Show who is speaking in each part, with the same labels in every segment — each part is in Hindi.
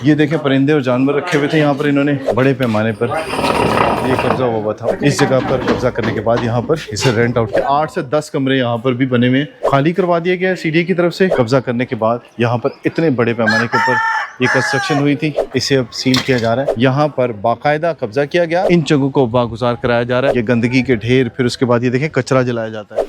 Speaker 1: ये देखें परिंदे और जानवर रखे हुए थे यहाँ पर इन्होंने बड़े पैमाने पर ये कब्जा हुआ था। इस जगह पर कब्जा करने के बाद यहाँ पर इसे रेंट आउट किया। 8 से 10 कमरे यहाँ पर भी बने हुए खाली करवा दिया गया सीडीए की तरफ से। कब्जा करने के बाद यहाँ पर इतने बड़े पैमाने के ऊपर ये कंस्ट्रक्शन हुई थी, इसे अब सील किया जा रहा है। यहाँ पर बाकायदा कब्जा किया गया, इन जगहों को बागुजार कराया जा रहा है। ये गंदगी के ढेर, फिर उसके बाद ये देखें कचरा जलाया जाता है।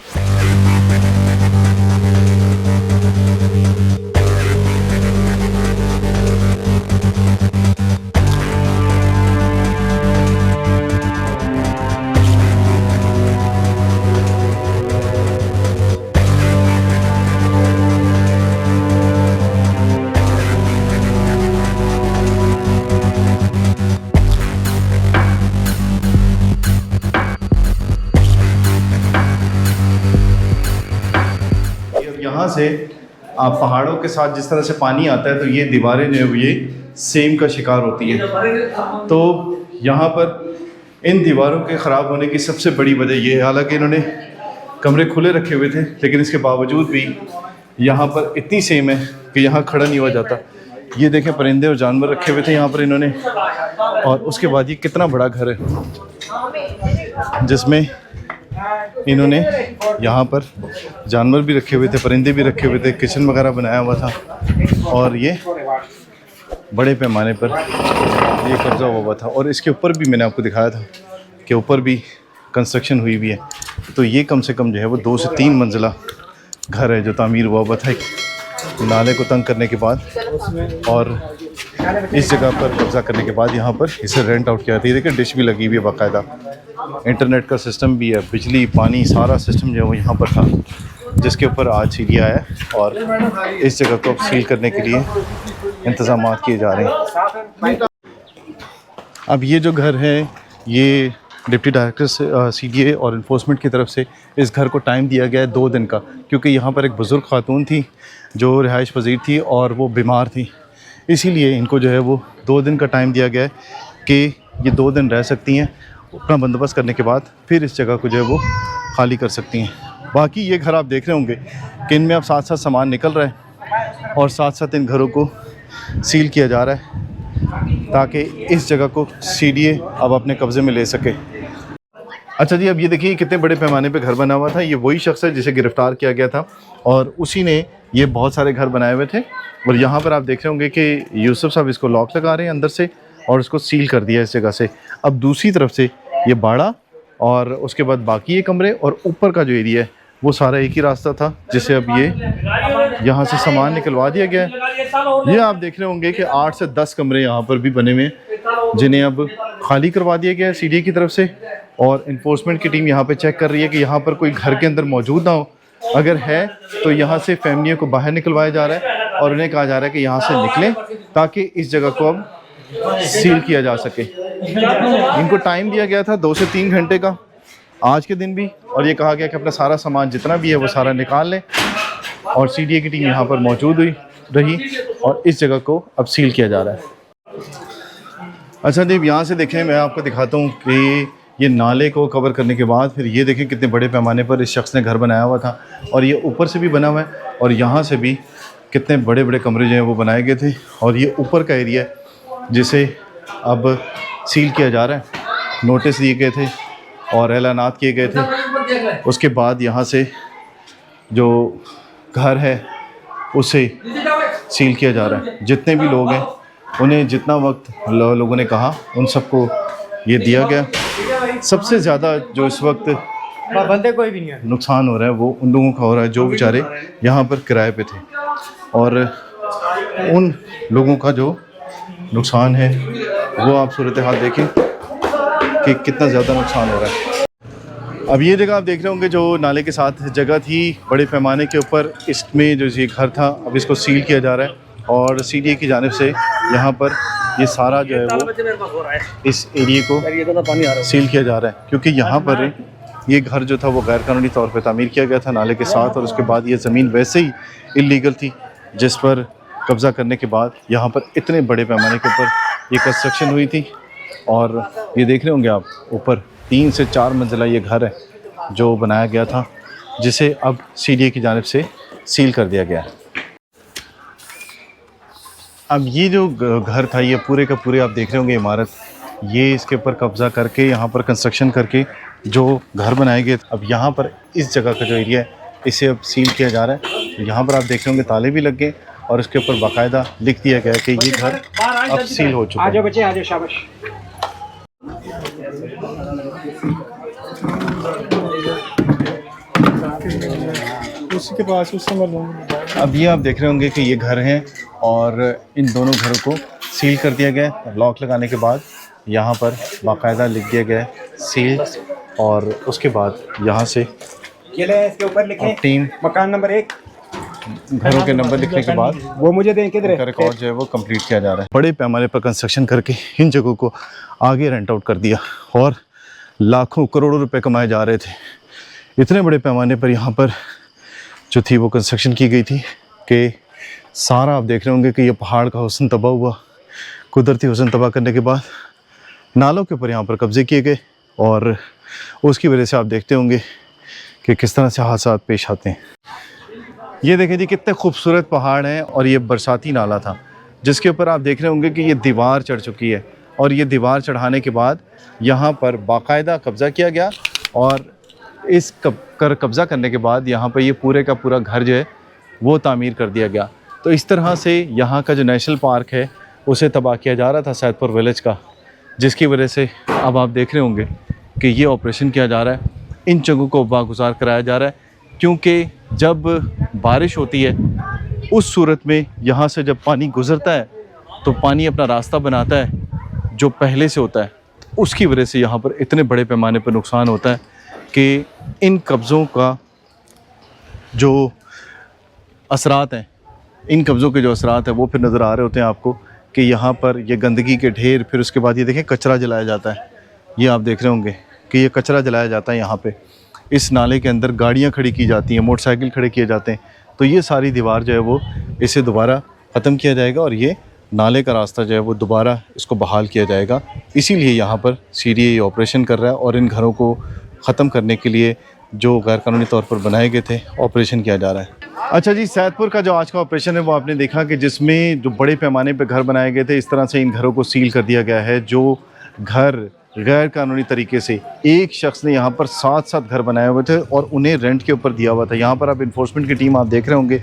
Speaker 1: यहाँ से आप पहाड़ों के साथ जिस तरह से पानी आता है तो ये दीवारें जो है ये सेम का शिकार होती है। तो यहाँ पर इन दीवारों के ख़राब होने की सबसे बड़ी वजह ये है, हालांकि इन्होंने कमरे खुले रखे हुए थे लेकिन इसके बावजूद भी यहाँ पर इतनी सेम है कि यहाँ खड़ा नहीं हुआ जाता। ये देखें परिंदे और जानवर रखे हुए थे यहाँ पर इन्होंने, और उसके बाद ये कितना बड़ा घर है जिसमें इन्होंने यहाँ पर जानवर भी रखे हुए थे, परिंदे भी रखे हुए थे, किचन वगैरह बनाया हुआ था और ये बड़े पैमाने पर ये कब्जा हुआ था। और इसके ऊपर भी मैंने आपको दिखाया था कि ऊपर भी कंस्ट्रक्शन हुई भी है। तो ये कम से कम जो है वो 2 से 3 मंजिला घर है जो तामीर हुआ था नाले को तंग करने के बाद। और इस जगह पर कब्जा करने के बाद यहाँ पर इसे रेंट आउट किया था। ये देखिए डिश भी लगी हुई है बाकायदा, इंटरनेट का सिस्टम भी है, बिजली पानी सारा सिस्टम जो है वो यहाँ पर था, जिसके ऊपर आज सीढ़ियाँ है और इस जगह को अब सील करने के लिए इंतज़ाम किए जा रहे हैं। अब ये जो घर है ये डिप्टी डायरेक्टर सीडीए और इन्फोर्समेंट की तरफ से इस घर को टाइम दिया गया है 2 दिन का, क्योंकि यहाँ पर एक बुज़ुर्ग खातून थी जो रिहाइश पजीर थी और वो बीमार थी, इसीलिए इनको जो है वो 2 दिन का टाइम दिया गया है कि ये 2 दिन रह सकती हैं। अपना बंदोबस्त करने के बाद फिर इस जगह को जो है वो खाली कर सकती हैं। बाकी ये घर आप देख रहे होंगे कि इनमें अब साथ साथ सामान निकल रहा है और साथ साथ इन घरों को सील किया जा रहा है ताकि इस जगह को सीडीए अब अपने कब्ज़े में ले सके। अच्छा जी, अब ये देखिए कितने बड़े पैमाने पे घर बना हुआ था। ये वही शख्स है जिसे गिरफ़्तार किया गया था और उसी ने ये बहुत सारे घर बनाए हुए थे। और यहाँ पर आप देख रहे होंगे कि यूसुफ साहब इसको लॉक लगा रहे हैं अंदर से और इसको सील कर दिया इस जगह से। अब दूसरी तरफ से ये बाड़ा और उसके बाद बाकी ये कमरे और ऊपर का जो एरिया है वो सारा एक ही रास्ता था जिसे अब ये यहाँ से सामान निकलवा दिया गया है। ये आप देख रहे होंगे कि 8 से 10 कमरे यहाँ पर भी बने हुए हैं जिन्हें अब खाली करवा दिया गया है सीडीए की तरफ से। और इन्फोर्समेंट की टीम यहाँ पे चेक कर रही है कि यहाँ पर कोई घर के अंदर मौजूद ना हो, अगर है तो यहाँ से फैमिलियों को बाहर निकलवाया जा रहा है और उन्हें कहा जा रहा है कि यहाँ से निकलें ताकि इस जगह को अब सील किया जा सके। इनको टाइम दिया गया था 2 से 3 घंटे का आज के दिन भी, और ये कहा गया कि अपना सारा सामान जितना भी है वो सारा निकाल लें। और सीडीए की टीम यहाँ पर मौजूद रही और इस जगह को अब सील किया जा रहा है। अच्छा जी, यहाँ से देखें मैं आपको दिखाता हूँ कि ये नाले को कवर करने के बाद फिर ये देखें कितने बड़े पैमाने पर इस शख्स ने घर बनाया हुआ था और ये ऊपर से भी बना हुआ है और यहाँ से भी कितने बड़े बड़े कमरे जो हैं वो बनाए गए थे। और ये ऊपर का एरिया है जिसे अब सील किया जा रहा है। नोटिस दिए गए थे और ऐलानात किए गए थे। उसके बाद यहाँ से जो घर है उसे सील किया जा रहा है। जितने भी लोग हैं उन्हें जितना वक्त लोगों ने कहा उन सबको ये दिया गया। सबसे ज़्यादा जो इस वक्त
Speaker 2: बंदे कोई भी नहीं है
Speaker 1: नुकसान हो रहा है वो उन लोगों का हो रहा है जो बेचारे यहाँ पर किराए पे थे, और उन लोगों का जो नुकसान है वो आप सूरत हाल देखें कि कितना ज़्यादा नुकसान हो रहा है। अब ये जगह आप देख रहे होंगे जो नाले के साथ जगह थी बड़े पैमाने के ऊपर, इसमें जो ये घर था अब इसको सील किया जा रहा है और सीडीए की जानिब से यहाँ पर ये सारा जो है वो इस एरिए को सील किया जा रहा है, क्योंकि यहाँ पर ये घर जो था वो गैर कानूनी तौर पे तामीर किया गया था नाले के साथ। और उसके बाद ये ज़मीन वैसे ही इल्लीगल थी जिस पर कब्ज़ा करने के बाद यहाँ पर इतने बड़े पैमाने के ऊपर ये कंस्ट्रक्शन हुई थी। और ये देख रहे होंगे आप ऊपर 3 से 4 मंजिला ये घर है जो बनाया गया था जिसे अब सीडीए की जानिब से सील कर दिया गया है। अब ये जो घर था ये पूरे का पूरे आप देख रहे होंगे इमारत, ये इसके ऊपर कब्ज़ा करके यहाँ पर कंस्ट्रक्शन करके जो घर बनाए गए। अब यहाँ पर इस जगह का जो एरिया है इसे अब सील किया जा रहा है। तो यहाँ पर आप देख रहे होंगे ताले भी लग गए और इसके ऊपर बाकायदा लिख दिया गया है कि ये घर अब सील हो चुका है।
Speaker 2: आजा बच्चे आजा, शाबाश।
Speaker 3: उसी के पास उससे
Speaker 1: अब ये आप देख रहे होंगे कि ये घर हैं और इन दोनों घरों को सील कर दिया गया है। लॉक लगाने के बाद यहाँ पर बाकायदा लिख दिया गया है सील, और उसके बाद यहाँ से
Speaker 2: ये ले, इसके ऊपर लिखें
Speaker 1: 3
Speaker 2: मकान नंबर 1,
Speaker 1: घरों के नंबर लिखने के बाद
Speaker 2: वो मुझे दें किधर
Speaker 1: का रिकॉर्ड जो है वो कंप्लीट किया जा रहा है। बड़े पैमाने पर कंस्ट्रक्शन करके इन जगहों को आगे रेंट आउट कर दिया और लाखों करोड़ों रुपए कमाए जा रहे थे। इतने बड़े पैमाने पर यहाँ पर जो थी वो कंस्ट्रक्शन की गई थी कि सारा आप देख रहे होंगे कि ये पहाड़ का हुस्न तबाह हुआ। कुदरती हुस्न तबाह करने के बाद नालों के ऊपर यहाँ पर कब्जे किए गए और उसकी वजह से आप देखते होंगे कि किस तरह से हादसा पेश आते हैं। ये देखें जी कितने खूबसूरत पहाड़ हैं और ये बरसाती नाला था जिसके ऊपर आप देख रहे होंगे कि ये दीवार चढ़ चुकी है और ये दीवार चढ़ाने के बाद यहाँ पर बाकायदा कब्ज़ा किया गया और इस कब्ज़ा करने के बाद यहाँ पर ये पूरे का पूरा घर जो है वो तामीर कर दिया गया। तो इस तरह से यहाँ का जो नेशनल पार्क है उसे तबाह किया जा रहा था सैदपुर विलेज का, जिसकी वजह से अब आप देख रहे होंगे कि ये ऑपरेशन किया जा रहा है, इन जगहों को बागुजार कराया जा रहा है। क्योंकि जब बारिश होती है उस सूरत में यहाँ से जब पानी गुज़रता है तो पानी अपना रास्ता बनाता है जो पहले से होता है, उसकी वजह से यहाँ पर इतने बड़े पैमाने पर नुकसान होता है कि इन कब्ज़ों का जो असरात हैं, इन कब्ज़ों के जो असरात हैं वो फिर नज़र आ रहे होते हैं आपको कि यहाँ पर ये गंदगी के ढेर, फिर उसके बाद ये देखें कचरा जलाया जाता है। ये आप देख रहे होंगे कि ये कचरा जलाया जाता है यहाँ पे, इस नाले के अंदर गाड़ियाँ खड़ी की जाती हैं, मोटरसाइकिल खड़े किए जाते हैं। तो ये सारी दीवार जो है वो इसे दोबारा ख़त्म किया जाएगा और ये नाले का रास्ता जो है वो दोबारा इसको बहाल किया जाएगा। इसीलिए यहाँ पर सीडीए ऑपरेशन कर रहा है और इन घरों को ख़त्म करने के लिए जो गैर कानूनी तौर पर बनाए गए थे ऑपरेशन किया जा रहा है। अच्छा जी, सैदपुर का जो आज का ऑपरेशन है वो आपने देखा कि जिसमें जो बड़े पैमाने पर घर बनाए गए थे, इस तरह से इन घरों को सील कर दिया गया है। जो घर गैर कानूनी तरीके से एक शख्स ने यहाँ पर 7 घर बनाए हुए थे और उन्हें रेंट के ऊपर दिया हुआ था। यहाँ पर अब इन्फोर्समेंट की टीम आप देख रहे होंगे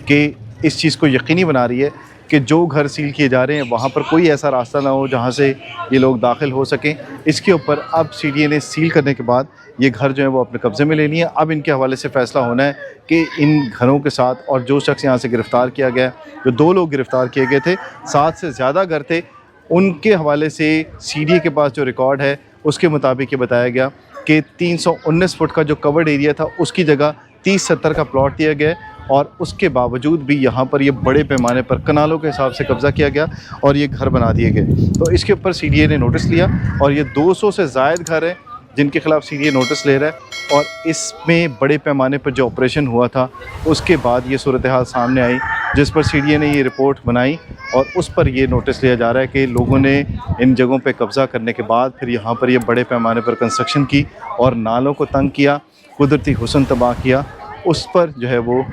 Speaker 1: कि इस चीज़ को यकीनी बना रही है कि जो घर सील किए जा रहे हैं वहाँ पर कोई ऐसा रास्ता ना हो जहाँ से ये लोग दाखिल हो सकें। इसके ऊपर अब सीडीए ने सील करने के बाद ये घर जो है वो अपने कब्ज़े में ले लिए। अब इनके हवाले से फ़ैसला होना है कि इन घरों के साथ और जो शख्स यहाँ से गिरफ़्तार किया गया, जो 2 लोग गिरफ़्तार किए गए थे, 7 से ज़्यादा घर थे, उनके हवाले से सीडीए के पास जो रिकॉर्ड है उसके मुताबिक ये बताया गया कि 319 फुट का जो कवर्ड एरिया था उसकी जगह 30-70 का प्लॉट दिया गया और उसके बावजूद भी यहाँ पर ये बड़े पैमाने पर कनालों के हिसाब से कब्ज़ा किया गया और ये घर बना दिए गए। तो इसके ऊपर सीडीए ने नोटिस लिया और ये 200 से ज़ायद घर हैं जिनके ख़िलाफ़ सीडीए नोटिस ले रहा है। और इसमें बड़े पैमाने पर जो ऑपरेशन हुआ था उसके बाद ये सूरत हाल सामने आई, जिस पर सीडीए ने ये रिपोर्ट बनाई और उस पर ये नोटिस लिया जा रहा है कि लोगों ने इन जगहों पे कब्ज़ा करने के बाद फिर यहाँ पर ये बड़े पैमाने पर कंस्ट्रक्शन की और नालों को तंग किया, कुदरती हुस्न तबाह किया। उस पर जो है वो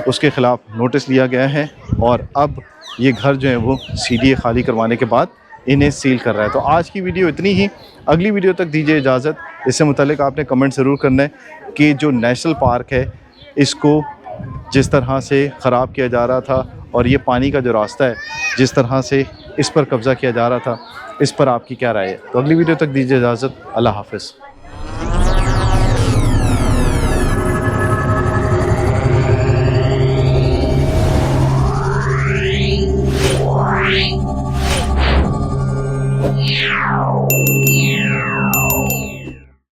Speaker 1: उसके ख़िलाफ़ नोटिस लिया गया है और अब ये घर जो है वो सीडीए खाली करवाने के बाद इन्हें सील कर रहा है। तो आज की वीडियो इतनी ही, अगली वीडियो तक दीजिए इजाज़त। इससे मुतालिक आपने कमेंट ज़रूर करना है कि जो नेशनल पार्क है इसको जिस तरह से ख़राब किया जा रहा था और ये पानी का जो रास्ता है जिस तरह से इस पर कब्ज़ा किया जा रहा था, इस पर आपकी क्या राय है। तो अगली वीडियो तक दीजिए इजाज़त। अल्लाह हाफ़िज़।
Speaker 4: Yeah.